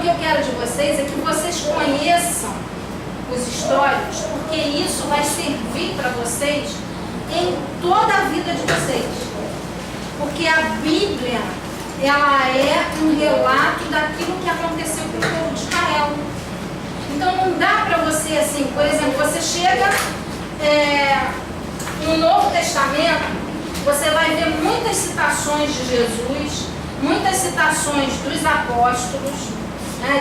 o que eu quero de vocês é que vocês conheçam os históricos, porque isso vai servir para vocês em toda a vida de vocês. Porque a Bíblia, ela é um relato daquilo que aconteceu com o povo de Israel. Então não dá para você assim, por exemplo, você chega no Novo Testamento, você vai ver muitas citações de Jesus, muitas citações dos apóstolos,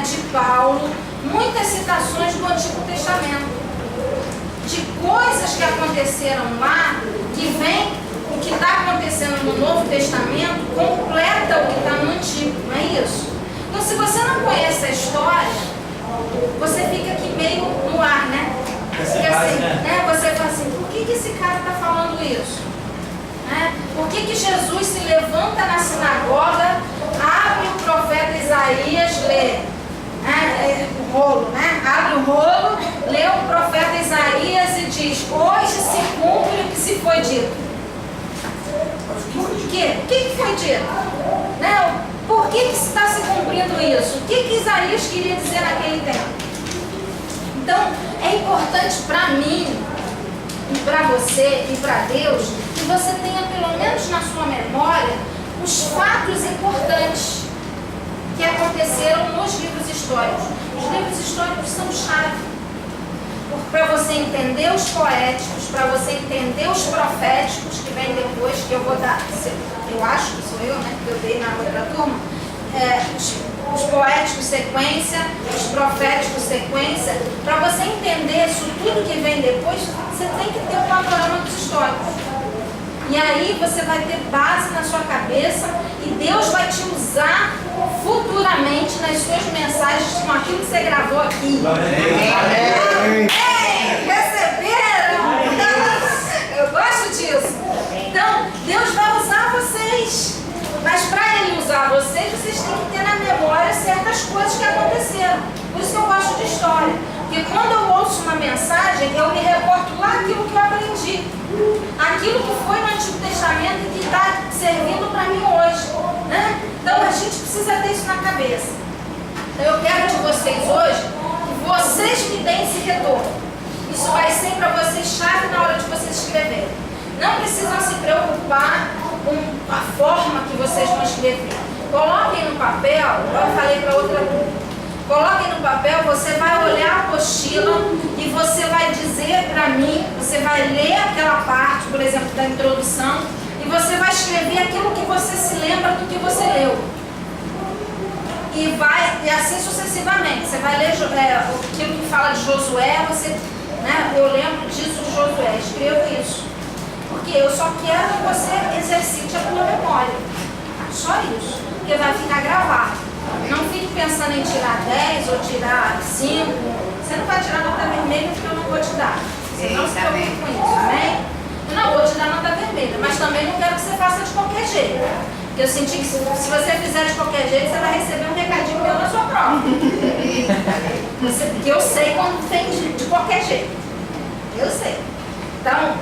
de Paulo, muitas citações do Antigo Testamento, de coisas que aconteceram lá, que vem, o que está acontecendo no Novo Testamento, completa o que está no Antigo, não é isso? Então, se você não conhece a história, você fica aqui meio no ar, né? Porque, assim, você fala assim, por que esse cara está falando isso? Por que Jesus se levanta na sinagoga, abre o profeta Isaías, lê o rolo, abre o rolo, lê o profeta Isaías e diz, hoje se cumpre o que se foi dito. Por quê? O que foi dito? Por que está se cumprindo isso? O que Isaías queria dizer naquele tempo? Então, é importante para mim, e para você, e para Deus, que você tenha pelo menos na sua memória os fatos importantes que aconteceram nos livros históricos. Os livros históricos são chave para você entender os poéticos, para você entender os proféticos que vêm depois, que eu vou dar, eu acho que sou eu, que eu dei na outra turma, os poéticos sequência, os proféticos sequência. Para você entender isso tudo que vem depois, você tem que ter um panorama dos históricos. E aí você vai ter base na sua cabeça e Deus vai te usar futuramente nas suas mensagens com aquilo que você gravou aqui. Amém. Receberam? Eu gosto disso. Então, Deus vai usar vocês. Mas para Ele usar vocês, vocês têm que ter na memória certas coisas que aconteceram. Por isso que eu gosto de história. Porque quando eu ouço uma mensagem, eu me reporto lá aquilo que eu aprendi. Aquilo que foi no Antigo Testamento e que está servindo para mim hoje. Então a gente precisa ter isso na cabeça. Então eu quero de vocês hoje que vocês me deem esse retorno. Isso vai ser para vocês chave na hora de vocês escreverem. Não precisam se preocupar com a forma que vocês vão escrever. Coloquem no papel, eu falei para outra turma. Coloquem no papel, você vai olhar a apostila e você vai dizer para mim, você vai ler aquela parte, por exemplo, da introdução, e você vai escrever aquilo que você se lembra do que você leu. E assim sucessivamente. Você vai ler aquilo que fala de Josué, eu lembro disso de Josué, escrevo isso. Porque eu só quero que você exercite a tua memória. Só isso. Porque vai ficar gravado. Não fique pensando em tirar 10 ou tirar 5. Você não vai tirar nota vermelha porque eu não vou te dar. Você não se preocupe com isso, amém? Eu não vou te dar nota vermelha, mas também não quero que você faça de qualquer jeito. Porque eu senti que se você fizer de qualquer jeito, você vai receber um recadinho meu na sua prova. Porque eu sei quando tem de qualquer jeito. Eu sei. Então,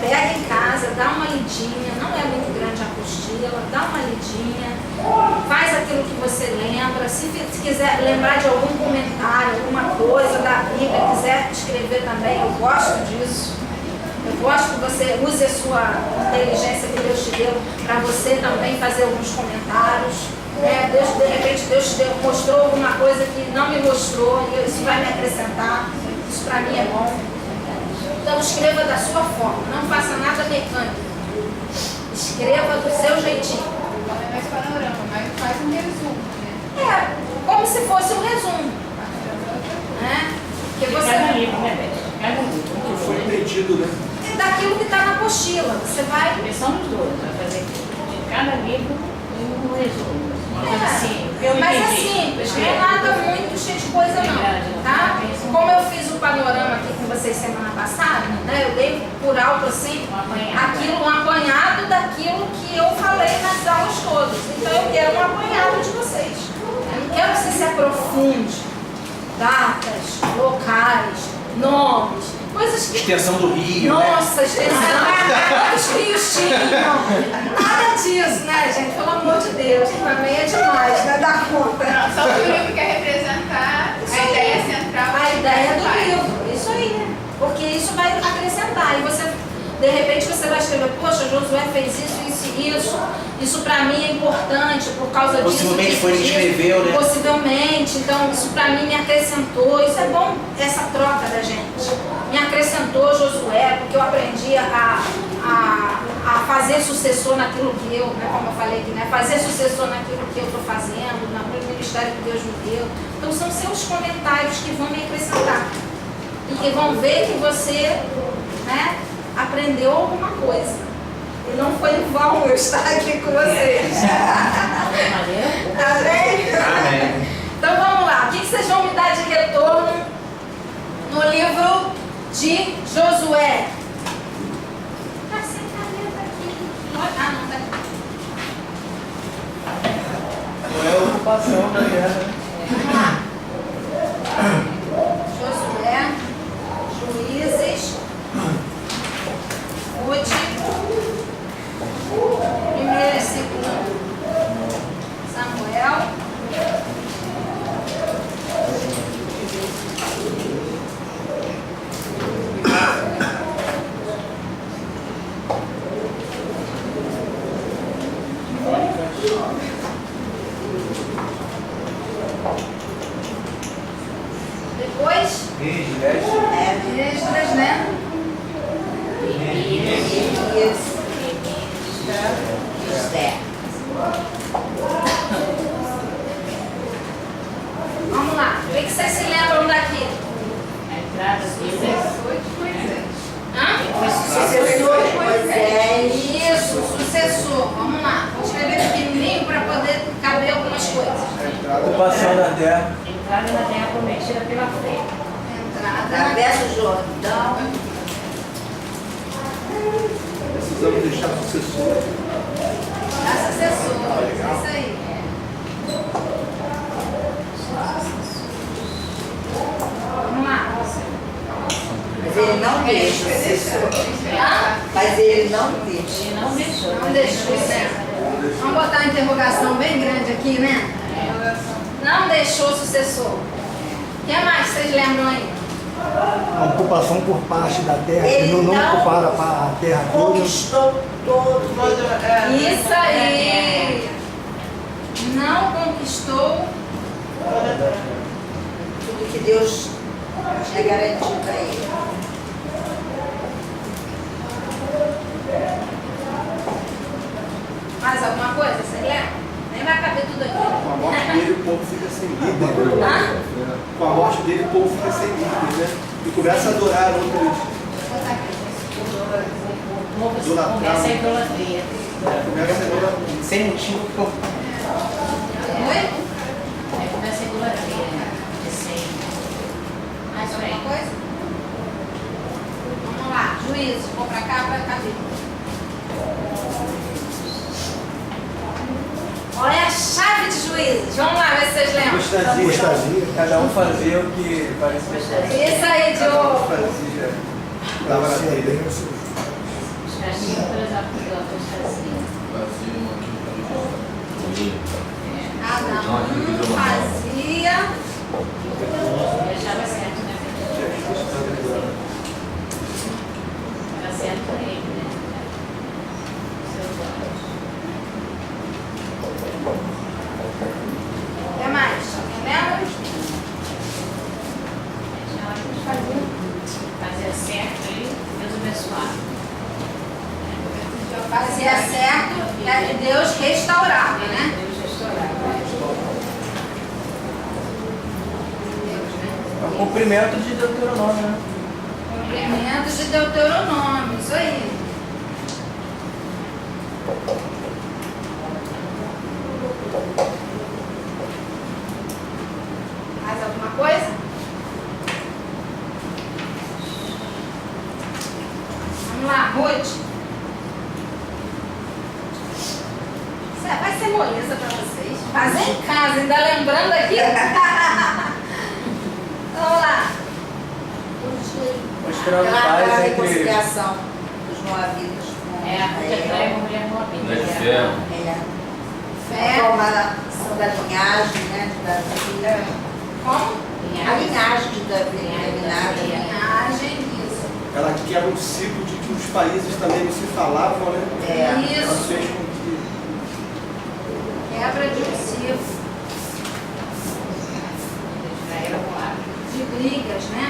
pega em casa, dá uma lidinha, não é muito grande a apostila, dá uma lidinha, faz aquilo que você lembra, se quiser lembrar de algum comentário, alguma coisa da Bíblia, quiser escrever também, eu gosto disso. Eu gosto que você use a sua inteligência que Deus te deu para você também fazer alguns comentários. De repente Deus te mostrou alguma coisa que não me mostrou e isso vai me acrescentar, isso para mim é bom. Então escreva da sua forma, não faça nada mecânico. Escreva do seu jeitinho. Não é mais panorama, mas faz um resumo, né? Como se fosse um resumo. Porque você... Cada livro, Cada livro. Foi entendido, né? Daquilo que está na apostila. Você vai... Somos dois, vai fazer de cada livro um resumo. Mas é simples, não é nada muito cheio de coisa não, tá? Como eu fiz o panorama aqui com vocês semana passada, eu dei por alto assim, um apanhado daquilo que eu falei nas aulas todas. Então eu quero um apanhado de vocês. Eu não quero que você se aprofunde. Datas, locais, nomes, coisas que... Extensão do rio, Nossa, extensão. Quantos rios tinham? Nada disso, né, gente? Pelo amor de Deus, também é demais, né? Dá conta. Só o livro que é De repente você vai escrever, poxa, Josué fez isso, isso e isso. Isso para mim é importante por causa disso. Possivelmente disso, foi ele que disso. escreveu, né? Possivelmente. Então isso para mim me acrescentou. Isso é bom, essa troca da gente. Me acrescentou Josué, porque eu aprendi a fazer sucessor naquilo que eu, né, como eu falei aqui, né, fazer sucessor naquilo que eu estou fazendo, no ministério que Deus me deu. Então são seus comentários que vão me acrescentar e que vão ver que você, né, aprendeu alguma coisa. E não foi em vão eu estar aqui com vocês. Amém? Amém. Então vamos lá. O que vocês vão me dar de retorno no livro de Josué? Tá sem caneta aqui. Ah, não, tá aqui. Não é a ocupação da terra. Vamos lá. Josué, Juízes, Ruth, 1ª e 2ª Samuel, depois Esdras, né? Vamos lá. O que vocês se lembram daqui? A entrada dele. Hã? Sucessor de Moisés. Isso, sucessor. Vamos lá. Vou escrever pequenininho para poder caber algumas coisas. Ocupação da terra. Entrada na terra prometida pela fé. Entrada. Através do Jordão. Precisamos deixar sucessor. Da sucessor. Isso aí. Vamos lá. Mas ele não deixa o sucessor. Hã? Mas ele não deixa. Ele não deixou. Não deixou, né? Vamos botar uma interrogação bem grande aqui, né? Não deixou sucessor. O que mais vocês lembram aí? A ocupação por parte da terra, Ele que não não ocuparam a terra toda. Conquistou todo. Isso aí. Não conquistou. Tudo que Deus tinha garantido para ele. Mais alguma coisa? Vocês lembram? Nem vai caber tudo aqui. Com a morte dele, o povo fica sem líder. Hã? Com a morte dele, o povo fica sem líder, né? E começa a adorar outros. O povo começa a idolatria. Começa a adorar. Sem motivo, pô. Oi? Aí começa a idolatria. Mais alguma coisa? Vamos lá. Juízes. Vou pra cá, pra caber. Olha a chave de Juízes. Vamos lá, ver se vocês lembram. Apostasia. Cada um fazia o que parecia. Isso aí, Diogo. Fazia. Tava na telha. Os castigos pela apostasia. Cada um fazia. Deixava certo, né? Era certo para ele, né? O que mais? Lembra? Fazia certo aí, Deus abençoava. Fazia certo e Deus restaurava, né? Deus restaurava. É o cumprimento de Deuteronômio, né? Cumprimentos de Deuteronômio, isso aí. Mais alguma coisa? Vamos lá, Ruth. Isso vai ser moleza para vocês. Fazer em casa, ainda lembrando aqui. Vamos lá. Mostrando Aquela paz entre. reconciliação dos moabitas com É, a Ruth atrai uma mulher moabita. É. Fé. A formação da linhagem, né, de Davi. Como? A linhagem de Davi, Linhagem. eliminada. Linhagem, isso. Ela quebra o ciclo de que os países também não se falavam, né? Ela Isso. fez com que Quebra de um ciclo, de brigas, né?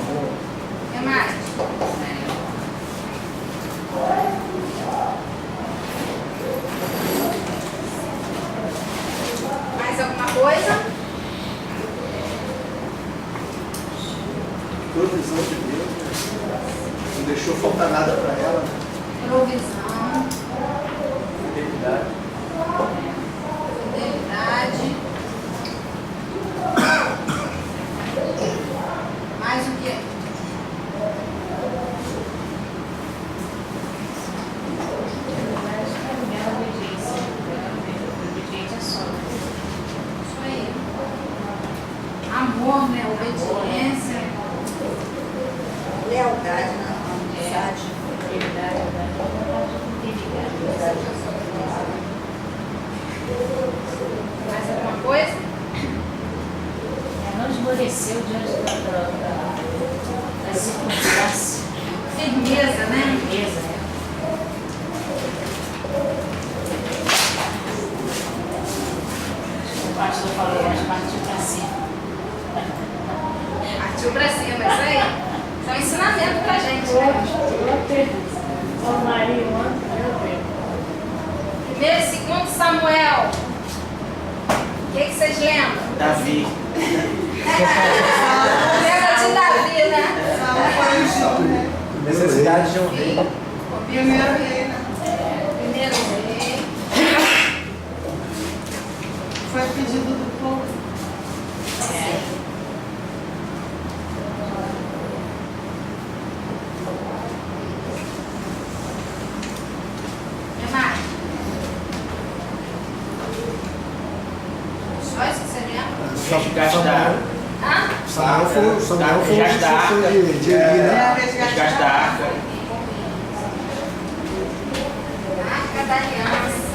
O que mais? Mais alguma coisa? provisão de Deus, né? Não deixou faltar nada para ela, né? Provisão, Fidelidade. fidelidade. Mais o quê? Isso aí. Amor, né? Obediência. Lealdade na amizade. Mais alguma coisa? Não esmoreceu diante da circunstância. Firmeza, né? Beleza, né? O pastor falou, mas partiu para cima. Partiu pra cima, isso aí. Isso é um ensinamento pra gente, né? Ô Maria, meu Deus. 1º e 2º Samuel. O que vocês lembram? Davi. Lembra de Davi, né? Necessidade de um rei. Primeiro rei, né? Primeiro rei. Foi pedido do povo. O que mais? Só isso que você lembra? Resgatar. Hã? Samuel foi o Resgatar. sucessor de Eli, né? Resgatar. Arca da Aliança.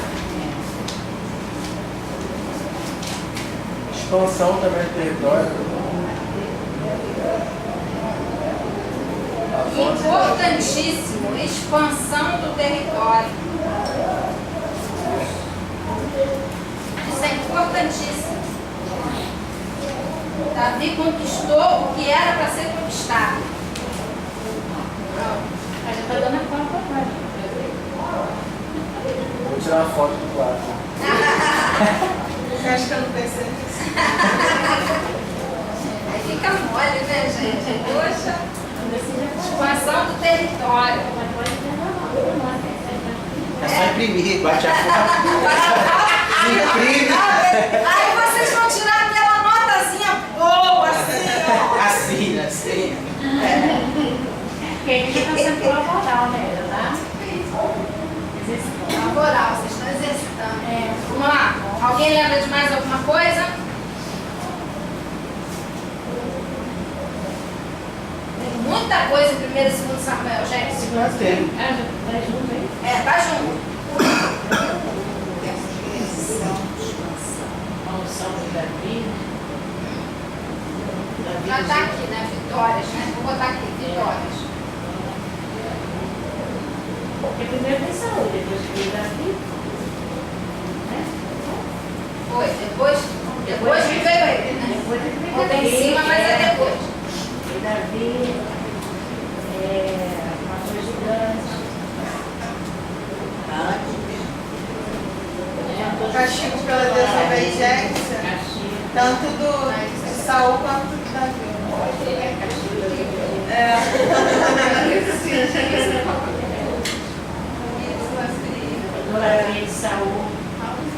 Expansão também do território. Importantíssimo. Expansão do território. Isso é importantíssimo. Davi conquistou o que era para ser conquistado. Mas já está dando a conta para Vou tirar uma foto do quarto. Você acha que eu não pensei nisso? Aí fica mole, né, gente? Poxa. Expansão do território. É só imprimir, bate a foto. Imprime. Aí vocês vão tirar aquela notazinha boa, assim, ó. Assim, assim. Porque a gente está sendo laboral, né? Tá? Laboral, vocês estão exercitando. É. Vamos lá. Alguém lembra de mais alguma coisa? Tem muita coisa em 1º e 2º Samuel, gente. Já tem. Ah, já tá junto aí? É, tá junto. A unção de Davi. Já tá aqui, né? Vitórias, né? Vou botar aqui, vitórias. Porque primeiro tem saúde, depois veio Davi. Né? Foi, depois que veio ele, né? Depois que veio Botei em Davi, cima, mas é depois. E Davi matou gigantes. Castigo pela desobediência, Castigo. tanto de Saul quanto de Davi. Idolatria de Saul.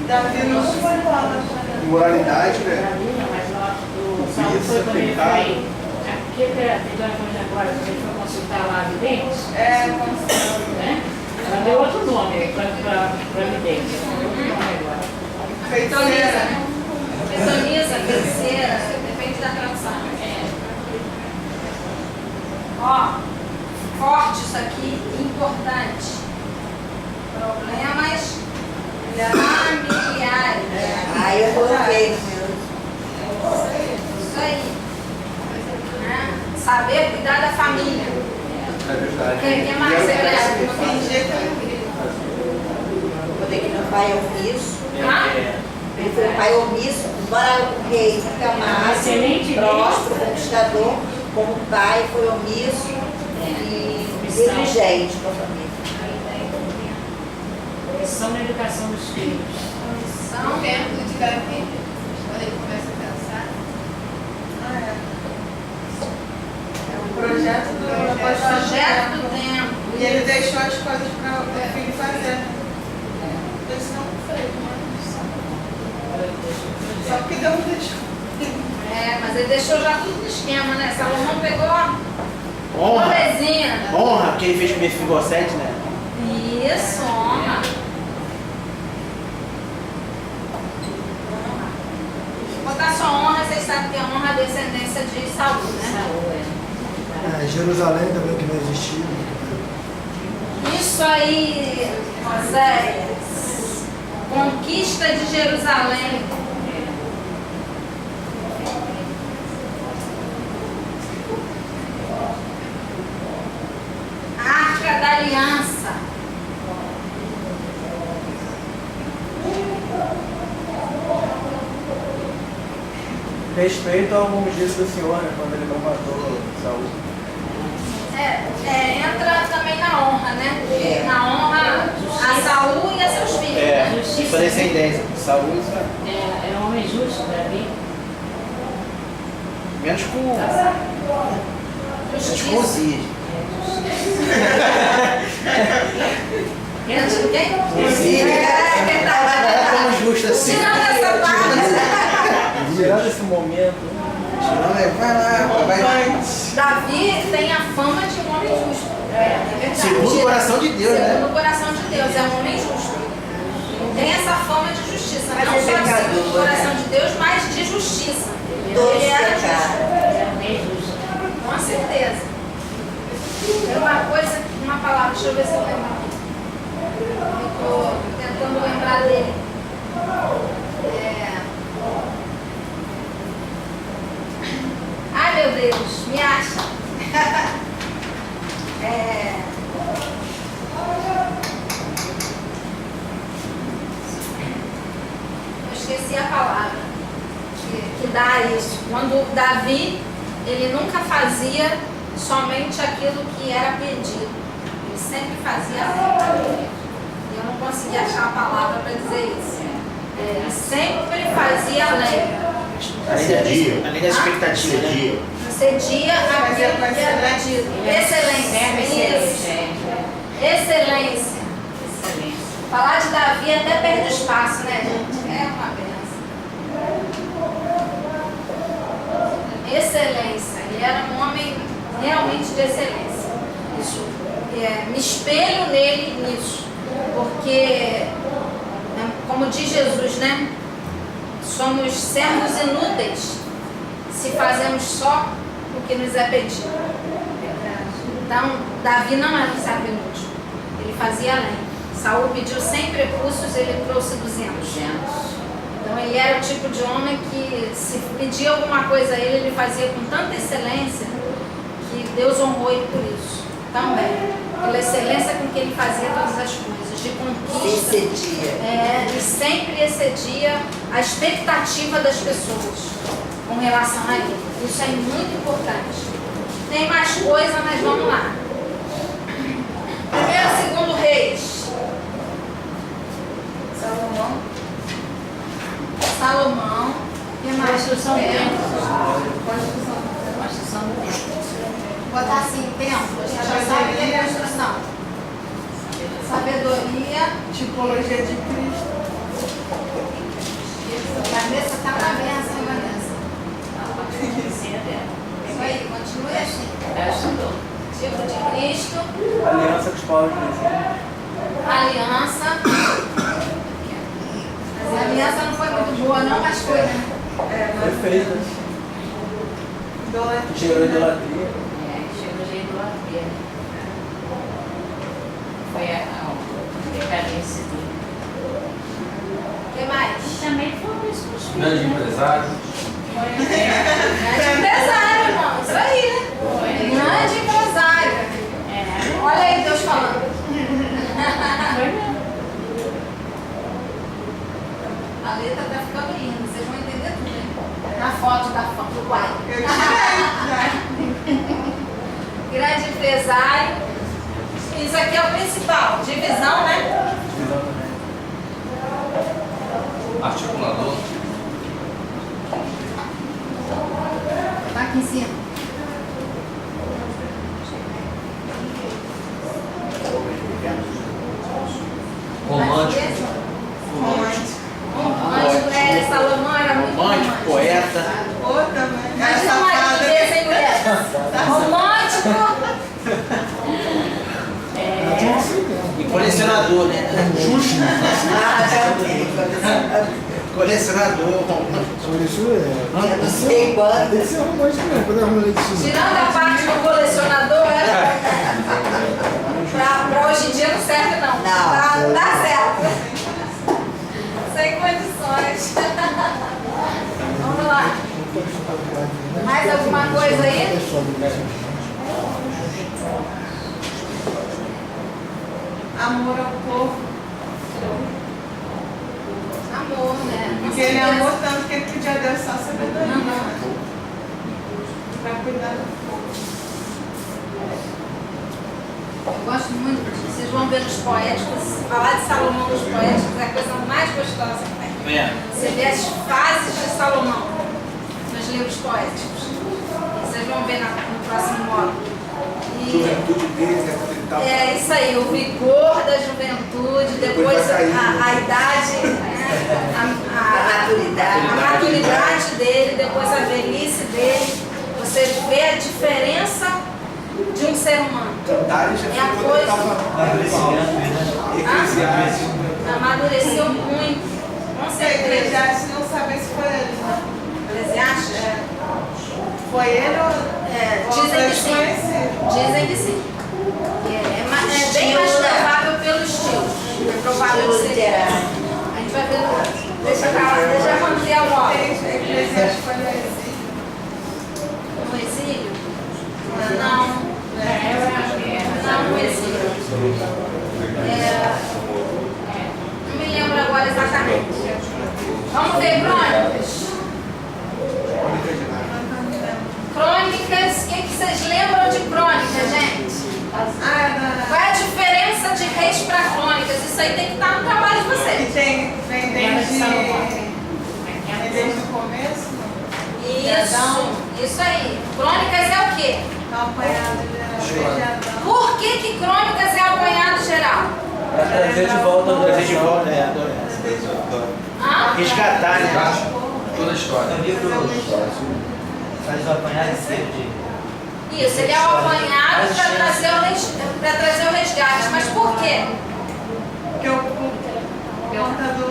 Davi não foi embora. Imoralidade, né? Davi não, mas nós do Saul foi quando ele pecado. foi. Aqui que a Deus agora, quando ele foi consultar lá a vidente, né? Ela deu outro nome para vidente. Outro nome agora. Feiticeira. Betoniza, terceira, depende da tradução. Ó, forte isso aqui, importante. Problemas familiares. Aí eu coloquei no meu. Isso aí. Né? Saber cuidar da família. É verdade. Quem mais você leva? Quando é que meu pai omisso, Ah? ele foi um pai omisso, embora o rei amasse, Excelente próspero, conquistador, como pai foi omisso e negligente com a família. Missão na educação dos filhos. São templo de Davi, quando ele começa a pensar. É um projeto do Projeto do tempo. E ele deixou as coisas para o filho fazer. Ele não fez, mas só porque Deus deixou. É, mas ele deixou já tudo no esquema, né? Salomão pegou a Honra. molezinha. Honra, que ele fez com o Mefibosete, né? Isso, honra. Botar sua honra, vocês sabem que a honra é a descendência de Saul, né? Jerusalém também que não existia. Isso aí, Moisés. Conquista de Jerusalém. Arca da Aliança. Respeito ao ungido do Senhor, né? Quando ele não matou Saul. Entra também na honra, né? Na honra a Saul e a seus filhos. É, Né? sua descendência. Saúl e Israel. É um homem justo, Davi. Menos com Justiça. Uzias. Menos com quem? Uzias. É verdade. Como justo assim. Tirando essa parte. Tirando esse momento. Vai lá, vai. Davi tem a fama de um homem justo. É verdade. Segundo o coração de Deus, né? Segundo o coração de Deus, é um homem justo. Tem essa fama de justiça, Mas não é só pecador, segundo o coração de Deus, mas de justiça. Todos Ele era justo. pecaram. É um homem justo. Com certeza. Tem uma coisa, uma palavra, deixa eu ver se eu lembro. Eu estou tentando lembrar dele. Ai, meu Deus, me acha. Eu esqueci a palavra que dá isso. Quando Davi, ele nunca fazia somente aquilo que era pedido. Ele sempre fazia além. Eu não consegui achar a palavra para dizer isso. Ele sempre fazia além. Além da expectativa, né? Cedia aquilo que era pedido. Excelência. Isso. Excelência. Falar de Davi até perde espaço, né, gente? É uma benção. Excelência. Ele era um homem realmente de excelência. Isso. Me espelho nele nisso. Porque, como diz Jesus, né? Somos servos inúteis se fazemos só o que nos é pedido. Então, Davi não era um servo inútil. Ele fazia além. Saul pediu 100 prepúcios, ele trouxe 200. Então, ele era o tipo de homem que, se pedia alguma coisa a ele, ele fazia com tanta excelência que Deus honrou ele por isso. Também. Pela excelência com que ele fazia todas as coisas, de conquista. E sempre excedia a expectativa das pessoas com relação a ele. Isso é muito importante. Tem mais coisa, mas vamos lá. Primeiro, segundo Reis. Salomão. Que mais? Construção do templo. Construção do templo. Botar assim, templo. A gente já sabe que é construção. Sabedoria. Tipologia de Cristo. Vanessa está na benção, Vanessa. Isso aí, continue assim. Tipo de Cristo. Aliança com os povos do Brasil. Aliança. Mas a aliança não foi muito boa, não, mas foi, né? Perfeita. Gerou idolatria. Chegou de idolatria. Foi a decadência dele. O que mais? Também foi isso com os Grande filhos, né? empresário. Grande empresário, irmão. Isso aí, né? Olha aí Deus falando. A letra tá ficando linda, vocês vão entender tudo, hein? Na foto do quadro. Eu tirei Grande empresário. Isso aqui é o principal. Divisão, né? Articulador. Tá aqui em cima. Romântico. Romântico, Salomão era muito Romântico, romântico. poeta. outra, mas Imagina o marido desse, hein, mulher? Romântico. E colecionador, né? Ah, também. Colecionador. Por isso Eu não sei quando. tem que ser romântico mesmo, quando é romântico. Tirando a parte do colecionador, pra hoje em dia não serve não. Não. Tá certo. Sem condições. Vamos lá. Mais alguma coisa aí? amor ao povo. Amor, né? Porque ele amou tanto que ele pediu a Deus só sabedoria. Pra cuidar do povo. Eu gosto muito, vocês vão ver nos poéticos, falar de Salomão nos poéticos é a coisa mais gostosa que tem. Você vê as fases de Salomão nos livros poéticos. Vocês vão ver no próximo módulo. Juventude dele, né? Quando ele tava... É isso aí, o vigor da juventude, depois a idade, né? a maturidade dele, depois a velhice dele. Você vê a diferença de um ser humano. Cantares já É a foi quando ele coisa. estava eclesiástico. Amadureceu muito, com certeza. Eclesiastes não sabe se foi ele, né? Eclesiastes? Foi ele ou Dizem que sim. Dizem que sim. É bem mais provável pelo estilo. É provável que seja. A gente vai ver no outro. Deixa pra lá, deixa quando vier o móvel. Eclesiastes foi no exílio. No exílio? Não. Não, no exílio. Não me lembro agora exatamente. Vamos ver crônicas. Crônicas, o que vocês lembram de crônicas, gente? Qual é a diferença de reis para crônicas? Isso aí tem que estar no trabalho de Que vocês. vem desde o começo? Isso aí. Crônicas é o quê? Tá apanhado de Adão. Por que crônicas é apanhado geral? Pra trazer de volta a adoração. Hã? Resgatar, né? Toda a história. Faz o apanhado inteiro de... Isso, ele é o apanhado para trazer o resgate. Mas por quê? Porque por conta do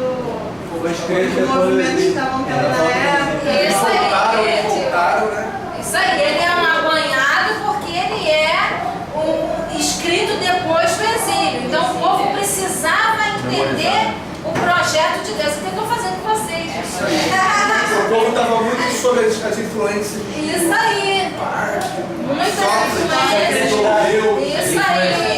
Movimento movimento que estavam tendo na época. Isso aí. Voltaram, né? Isso aí, ele é um apanhado porque ele é escrito depois do exílio. Então o povo precisava entender o projeto de Deus. O que eu estou fazendo com vocês? O povo estava muito sobre as influências. Isso aí. Muitas influências. Isso aí.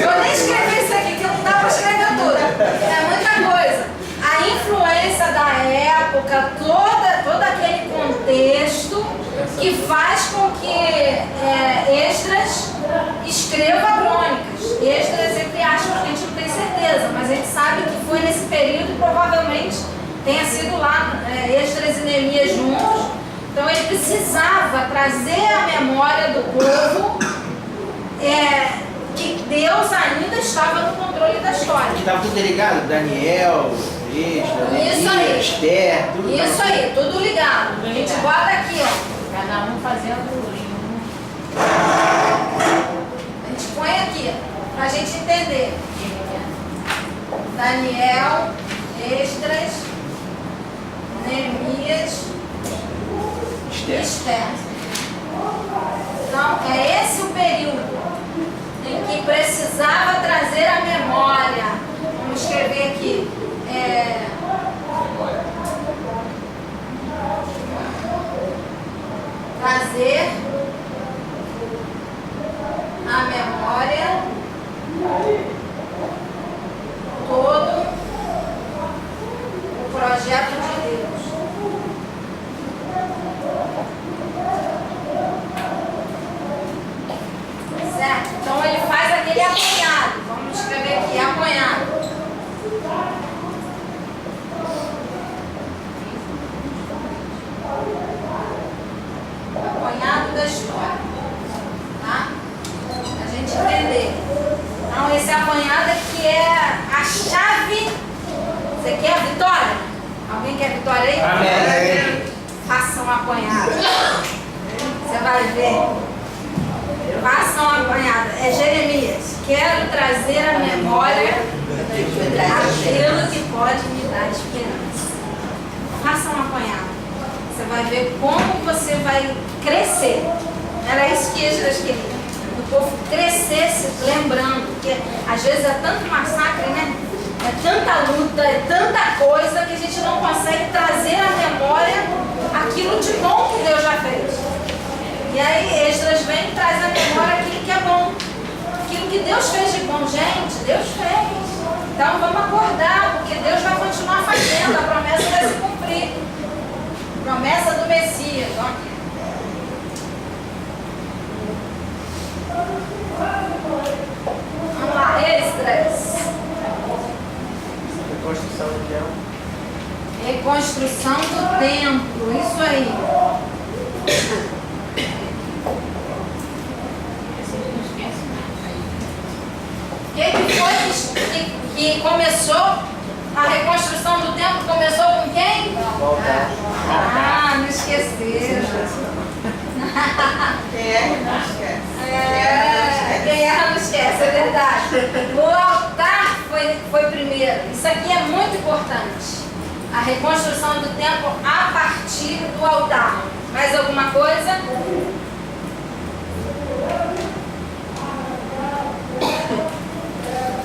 Eu nem escrevi isso aqui, que não dá para escrever tudo. É muita coisa. A influência da época, todo aquele contexto que faz com que Esdras escreva crônicas. Esdras, entre aspas, a gente não tem certeza, mas a gente sabe que foi nesse período e provavelmente tenha sido lá Esdras e Neemias juntos. Então ele precisava trazer à memória do povo que Deus ainda estava no controle da história. Estava tudo ligado, Daniel, Neemias, Esther, tudo. Isso aí, tudo ligado. A gente bota aqui, ó. Cada um fazendo um. A gente põe aqui, pra gente entender. Daniel, Esdras, Neemias, Esther. Então, é esse o período em que precisava trazer a memória. Vamos escrever aqui. Trazer a memória projeto de Deus. Certo? Então ele faz aquele apanhado. Vamos escrever aqui, apanhado. Apanhado da história. Tá? A gente entender. Então esse apanhado é que é a chave. Você quer a vitória? Alguém quer a vitória aí? Amém. Façam um apanhado. Você vai ver. Façam um apanhado. É Jeremias. Quero trazer à memória aquilo que pode me dar esperança. Façam um apanhado. Você vai ver como você vai crescer. Era isso que Esdras queria. O povo crescesse lembrando. Porque às vezes é tanto massacre, né? É tanta luta, é tanta coisa que a gente não consegue trazer à memória aquilo de bom que Deus já fez. E aí Esdras vem e traz à memória aquilo que é bom. Aquilo que Deus fez de bom, gente, Deus fez. Então vamos acordar, porque Deus vai continuar fazendo, a promessa vai se cumprir. Promessa do Messias. Ó. Vamos lá, Esdras. Reconstrução do templo. Reconstrução do templo, isso aí. O que foi que começou? A reconstrução do templo começou com quem? Ah, não esqueceram. Quem erra não esquece. Quem erra não esquece, é verdade. O altar foi primeiro. Isso aqui é muito importante. A reconstrução do templo a partir do altar. Mais alguma coisa? A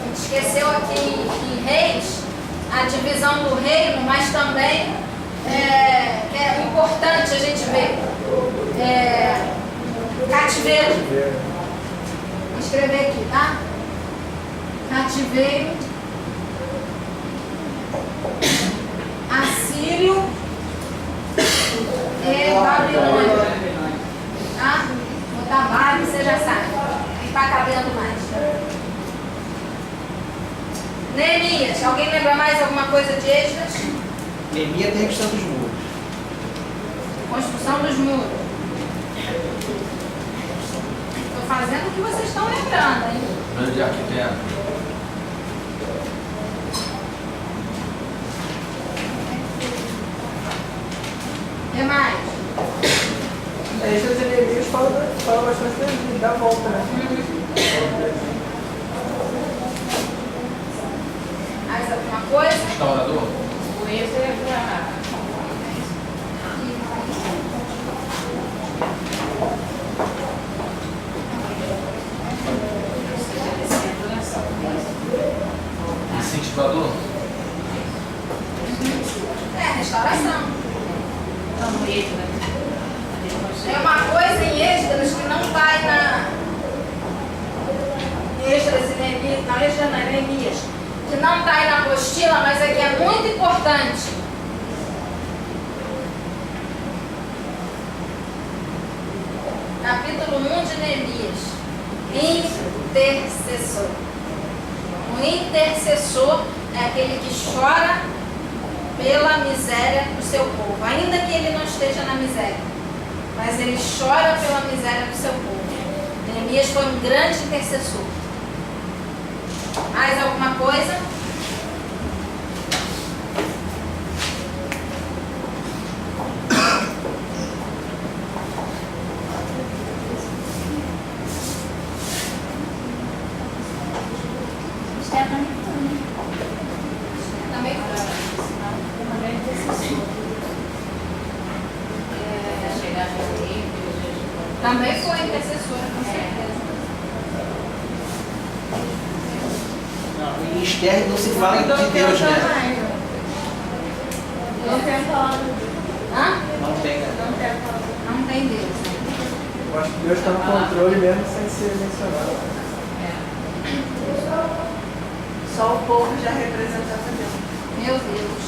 gente esqueceu aqui em Reis, a divisão do reino, mas também é importante a gente ver. Cativeiro. Vou escrever aqui, tá? Cativeiro. Assírio e Babilônia. Tá? Vou botar Babilônia, você já sabe. Não está cabendo mais. Neemias. Alguém lembra mais alguma coisa de Esdras? Neemias tem a questão dos muros. Construção dos muros. Estou fazendo o que vocês estão lembrando, hein? Plano de arquiteto. O que mais? Esdras e Neemias falam bastante da volta, né? Mais alguma coisa? Restaurador. O êxodo é para Incentivador. Restauração. Então, no êxodo, né? É uma coisa em Esdras que não vai na Esdras e Neemias, não, Esdras não, Neemias, que não está aí na apostila, mas é que é muito importante. Capítulo 1 de Neemias. Intercessor. O intercessor é aquele que chora pela miséria do seu povo, ainda que ele não esteja na miséria, mas ele chora pela miséria do seu povo. Neemias foi um grande intercessor. Mais alguma coisa? Também Também foi intercessora, com certeza. Não, em Esther não se fala de Deus, né? Não tem palavra. Hã? Não tem, né? Não tem palavra. Não tem Deus. Eu acho que Deus está no controle mesmo sem ser mencionado. Só o povo já representava Deus. Meu Deus.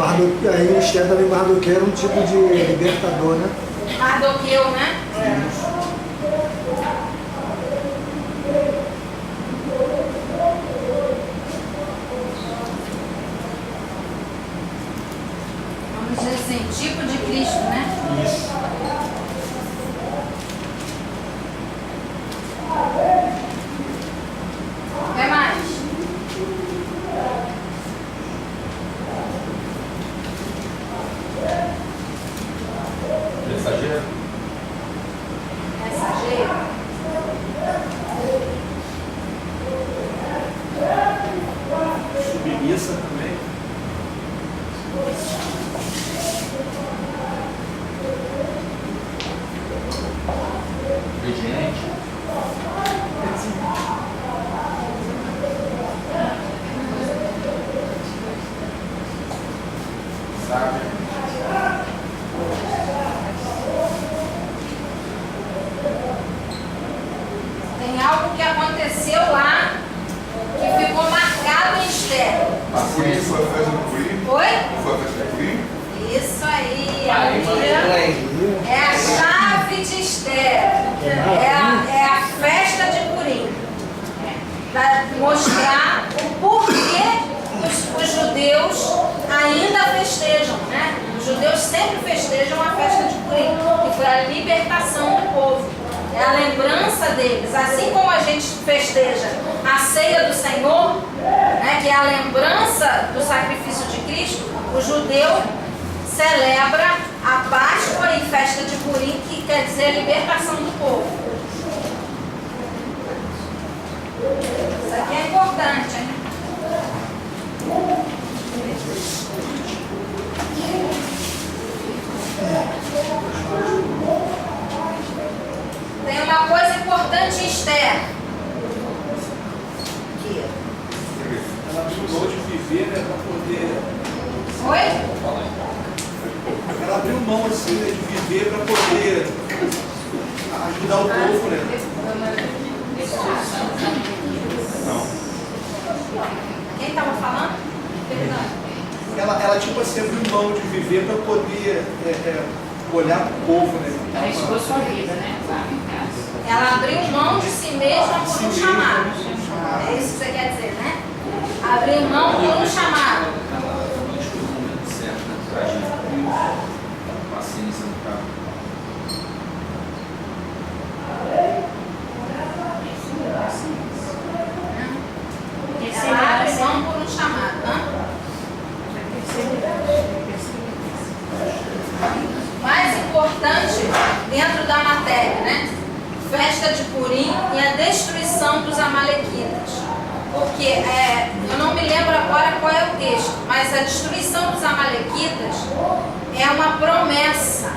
Aí Esther também, Mardoqueu era um tipo de libertador, né? Mardoqueu, né? Vamos dizer assim, tipo de Cristo, né? Isso. O que mais? Mensageiro. Mensageiro. Submissa também. Obediente. Sábio. Tem algo que aconteceu lá que ficou marcado em Esther. Purim foi a festa do Purim? Oi? Foi a festa do Purim? Isso aí, Aí, amiga. É a chave de Esther. É a festa de Purim. Para mostrar o porquê os judeus ainda festejam, né? Os judeus sempre festejam a festa de Purim, que foi a libertação do povo. É a lembrança deles. Assim como a gente festeja a ceia do Senhor, né, que é a lembrança do sacrifício de Cristo, o judeu celebra a Páscoa e festa de Purim, que quer dizer a libertação do povo. Isso aqui é importante, hein? Tem uma coisa importante em Esther. Que Ela abriu mão de viver, né, para poder. Oi? Ela abriu mão assim, né, de viver para poder ajudar o povo, né? Não. Quem estava falando? Perdão. Ela tipo assim, abriu mão de viver para poder olhar para o povo, né? Arriscou sua vida, né? Lá em casa. Ela abriu mão de si mesma por um chamado. É isso que você quer dizer, né? Abriu mão por um chamado. Não escolheu o momento certo, né? Pra agir. Paciência no carro. Ela abre mão por um chamado. Hã? Mais importante dentro da matéria, né? Festa de Purim e a destruição dos amalequitas. Porque eu não me lembro agora qual é o texto, mas a destruição dos amalequitas é uma promessa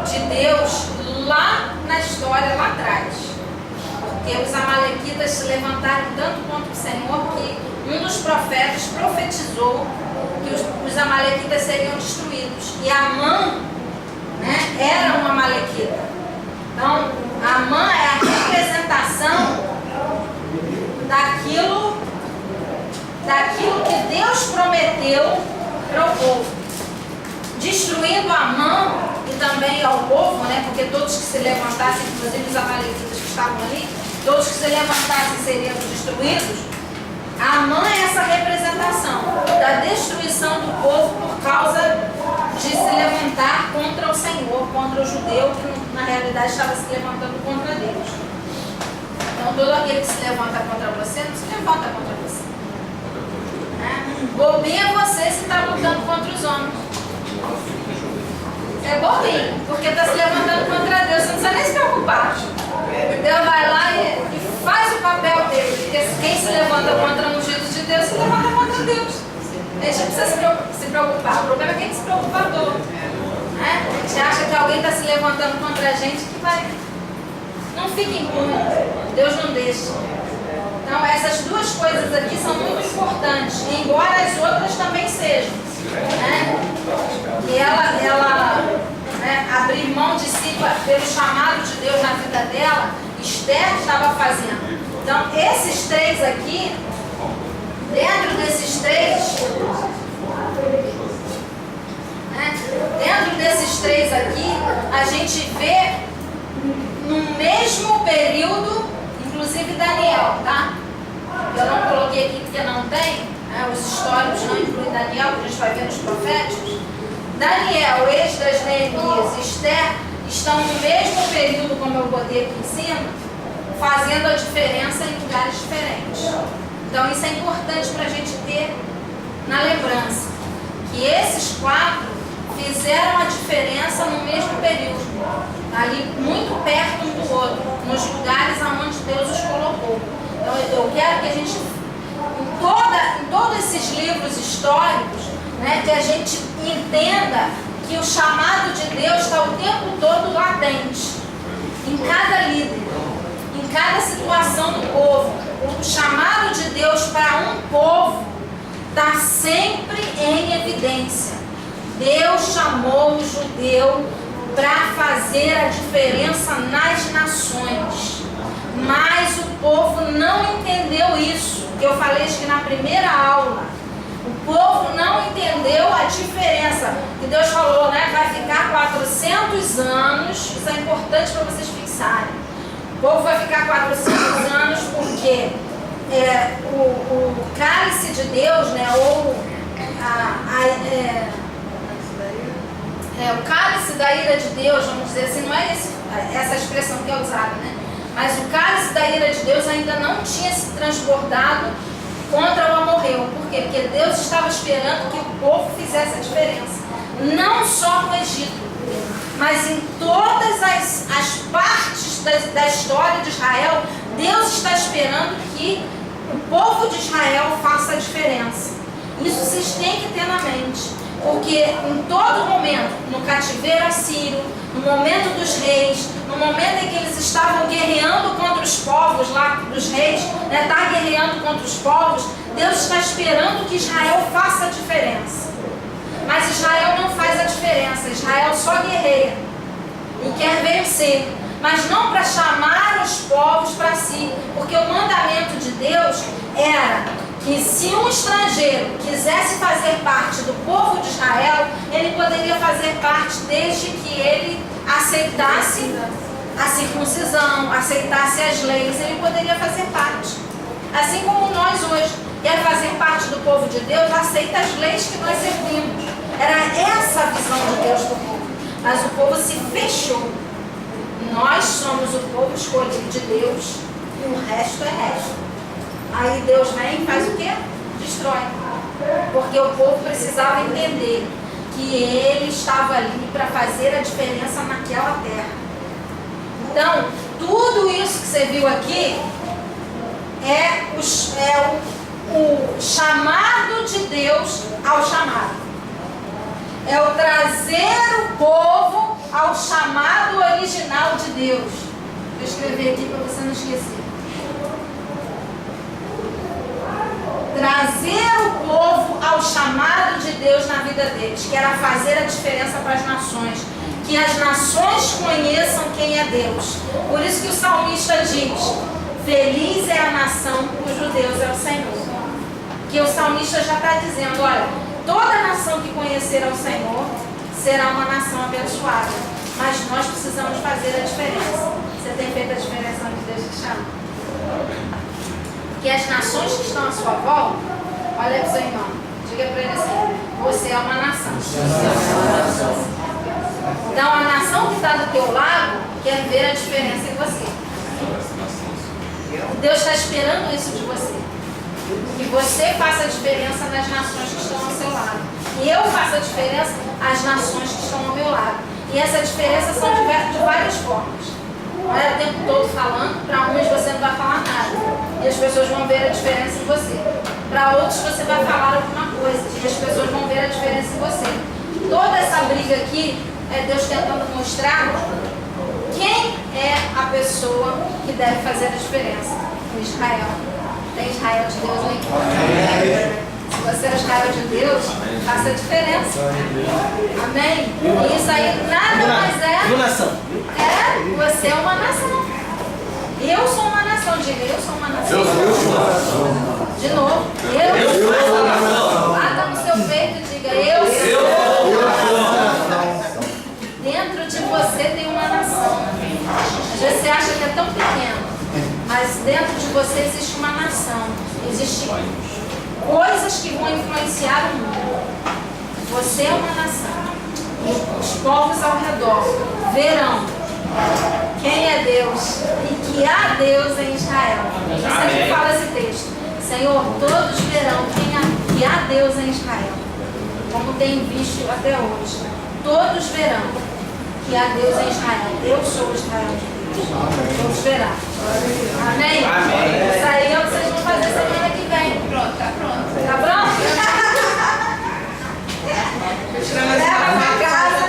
de Deus lá na história, lá atrás. Porque os amalequitas se levantaram tanto contra o Senhor que um dos profetas profetizou que os amalequitas seriam destruídos. E Amã, né, era um amalequita. Então, Amã é a representação daquilo que Deus prometeu para o povo. Destruindo Amã e também ao povo, né, porque todos que se levantassem, inclusive os amalequitas que estavam ali, todos que se levantassem seriam destruídos. Amã é essa representação da destruição do povo por causa de se levantar contra o Senhor, contra o judeu, que na realidade estava se levantando contra Deus. Então todo aquele que se levanta contra você, não se levanta contra você. Bobinho é você se está lutando contra os homens. É bobinho, porque está se levantando contra Deus, você não precisa nem se preocupar. Deus vai lá e faz o papel dele, porque quem se levanta contra o ungido de Deus, se levanta contra Deus. A gente não precisa se preocupar, o problema é quem se preocupa à toa. Né? A gente acha que alguém está se levantando contra a gente que vai. Não fique impune, Deus não deixa. Então essas duas coisas aqui são muito importantes, embora as outras também sejam. Né? E ela né, abrir mão de si pelo chamado de Deus na vida dela, Esther estava fazendo. Então esses três aqui, dentro desses três, Daniel, tá? Eu não coloquei aqui porque não tem, né? Os históricos não incluem Daniel, que a gente vai ver nos proféticos. Daniel, Esdras, Neemias e Esther estão no mesmo período, como eu botei aqui em cima, fazendo a diferença em lugares diferentes. Então isso é importante para a gente ter na lembrança, que esses 4 fizeram a diferença no mesmo período, ali muito perto um do outro, nos lugares aonde Deus os colocou. Então eu quero que a gente, em todos esses livros históricos, né, que a gente entenda que o chamado de Deus está o tempo todo latente, em cada líder, em cada situação do povo. O chamado de Deus para um povo está sempre em evidência. Deus chamou o judeu para fazer a diferença nas nações, mas o povo não entendeu isso. Eu falei isso que na primeira aula. O povo não entendeu a diferença. Que Deus falou, né? Vai ficar 400 anos. Isso é importante para vocês fixarem. O povo vai ficar 400 anos porque o cálice de Deus, né? Ou o cálice da ira de Deus, vamos dizer assim, não é essa expressão que é usada, né? Mas o cálice da ira de Deus ainda não tinha se transbordado contra o amorreu. Por quê? Porque Deus estava esperando que o povo fizesse a diferença. Não só no Egito, mas em todas as partes da história de Israel, Deus está esperando que o povo de Israel faça a diferença. Isso vocês têm que ter na mente. Porque em todo momento, no cativeiro assírio, no momento dos reis, no momento em que eles estavam guerreando contra os povos lá, dos reis, né, tá guerreando contra os povos, Deus está esperando que Israel faça a diferença. Mas Israel não faz a diferença, Israel só guerreia e quer vencer, mas não para chamar os povos para si, porque o mandamento de Deus era que se um estrangeiro quisesse fazer parte do povo de Israel, ele poderia fazer parte desde que ele aceitasse a circuncisão, aceitasse as leis, ele poderia fazer parte. Assim como nós hoje, quer fazer parte do povo de Deus, aceita as leis que nós servimos. Era essa a visão de Deus do povo. Mas o povo se fechou. Nós somos o povo escolhido de Deus e o resto é resto. Aí Deus vem e faz o quê? Destrói. Porque o povo precisava entender que ele estava ali para fazer a diferença naquela terra. Então, tudo isso que você viu aqui é o chamado de Deus ao chamado. É o trazer o povo ao chamado original de Deus. Vou escrever aqui para você não esquecer. Trazer o povo ao chamado de Deus na vida deles, que era fazer a diferença para as nações, que as nações conheçam quem é Deus. Por isso que o salmista diz: feliz é a nação cujo Deus é o Senhor. Que o salmista já está dizendo: olha, toda nação que conhecer ao Senhor será uma nação abençoada, mas nós precisamos fazer a diferença. Você tem feito a diferença onde Deus te chama? Que as nações que estão à sua volta, olha para o seu irmão, diga para ele assim: você é uma nação. Então a nação que está do teu lado quer ver a diferença em você. Deus está esperando isso de você. Que você faça a diferença nas nações que estão ao seu lado. E eu faço a diferença às nações que estão ao meu lado. E essa diferença são de várias formas. Não é o tempo todo falando, para uns você não vai falar nada. E as pessoas vão ver a diferença em você. Para outros você vai falar alguma coisa e as pessoas vão ver a diferença em você. Toda essa briga aqui é Deus tentando mostrar quem é a pessoa que deve fazer a diferença. O Israel. Tem Israel de Deus aí? Se você é Israel de Deus, faça a diferença. Amém? E isso aí nada mais é. Você é uma nação. Eu sou uma nação. Diga, eu sou uma nação. De novo. Eu sou uma nação. Bata no seu peito e diga, eu sou uma nação. Dentro de você tem uma nação. Às vezes você acha que é tão pequeno, mas Mas dentro de você existe uma nação. Existem coisas que vão influenciar o mundo. Você é uma nação. Os povos ao redor verão quem é Deus e que há Deus em Israel. Eu sempre falo esse texto. Senhor, todos verão que há Deus em Israel. Como tem visto até hoje. Todos verão que há Deus em Israel. Eu sou o Israel de Deus. Todos verão. Amém? Amém. Isso aí é o que vocês vão fazer semana que vem. Pronto, tá pronto. Tá pronto? Leva pra casa.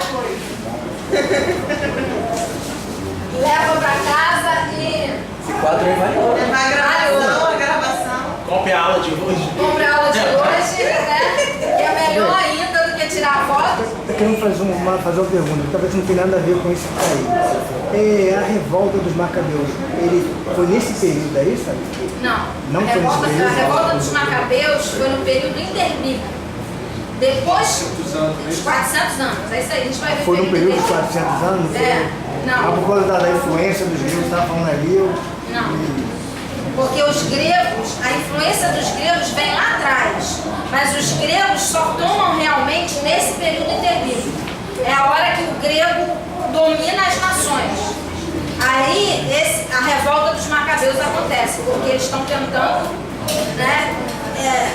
Leva pra casa e Esse quadro aí vai embora. A gravação. Compre a aula de hoje. compra a aula de hoje, né? Que é melhor ainda do que tirar foto. Eu quero fazer uma pergunta, talvez não tenha nada a ver com isso que está aí. A revolta dos Macabeus, ele foi nesse período aí, sabe? Não, Não a foi nesse período? revolta dos Macabeus foi no período interbíblico. Depois dos 400 anos, é isso aí, a gente vai ver. Foi no período de interbíblico. 400 anos? Não. Por causa da influência dos gregos, estava falando ali. Não. Porque os gregos, a influência dos gregos vem lá atrás. Mas os gregos só tomam realmente nesse período interbíblico. É a hora que o grego domina as nações. Aí a revolta dos Macabeus acontece, porque eles estão tentando, né,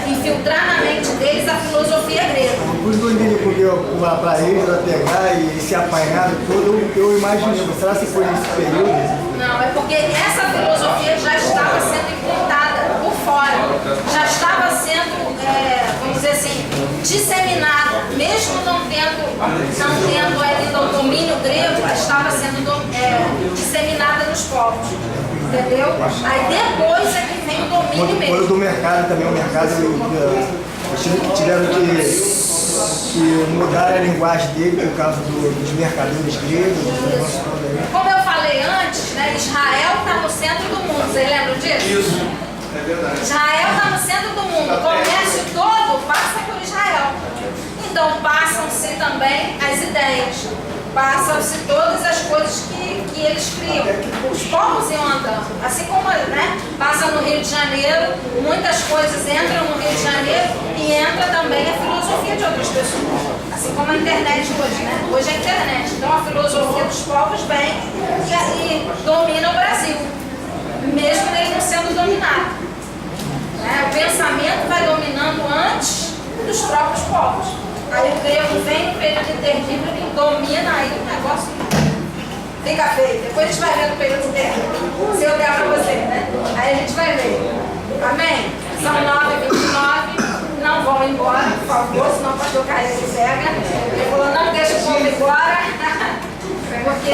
infiltrar na mente deles a filosofia grega. Por isso que eu entendi, porque para eles, para pegar e se apanhar e tudo, eu imaginei, será que foi nesse período? Não, é porque essa filosofia já estava sendo implantada por fora, já estava sendo, vamos dizer assim, disseminada, mesmo não tendo ainda o domínio grego, estava sendo disseminada nos povos, entendeu? Aí depois é que vem o domínio mesmo. Foi do mercado também, o mercado, eles tiveram que mudar a linguagem dele por causa dos mercadores gregos. Como eu falei antes, né, Israel está no centro do mundo, vocês lembram disso? Isso, é verdade. Israel está no centro do mundo, o comércio todo passa por Israel. Então passam-se também as ideias, passam-se todas as coisas que eles criam. Os povos iam andando, assim como, né, passa no Rio de Janeiro, muitas coisas entram no Rio de Janeiro e entra também a filosofia de outras pessoas. Assim como a internet hoje, né? Hoje é a internet. Então a filosofia dos povos vem e domina o Brasil, mesmo ele não sendo dominado. O pensamento vai dominando antes dos próprios povos. Aí o grego vem no período interbíblico e domina, aí o negócio fica feio. Depois a gente vai ver no período interbíblico, se eu der pra você, né? Aí a gente vai ver. Amém? São 9h29. Não vão embora, por favor, senão o pastor Caio ele pega. Ele falou, não deixa o povo embora, porque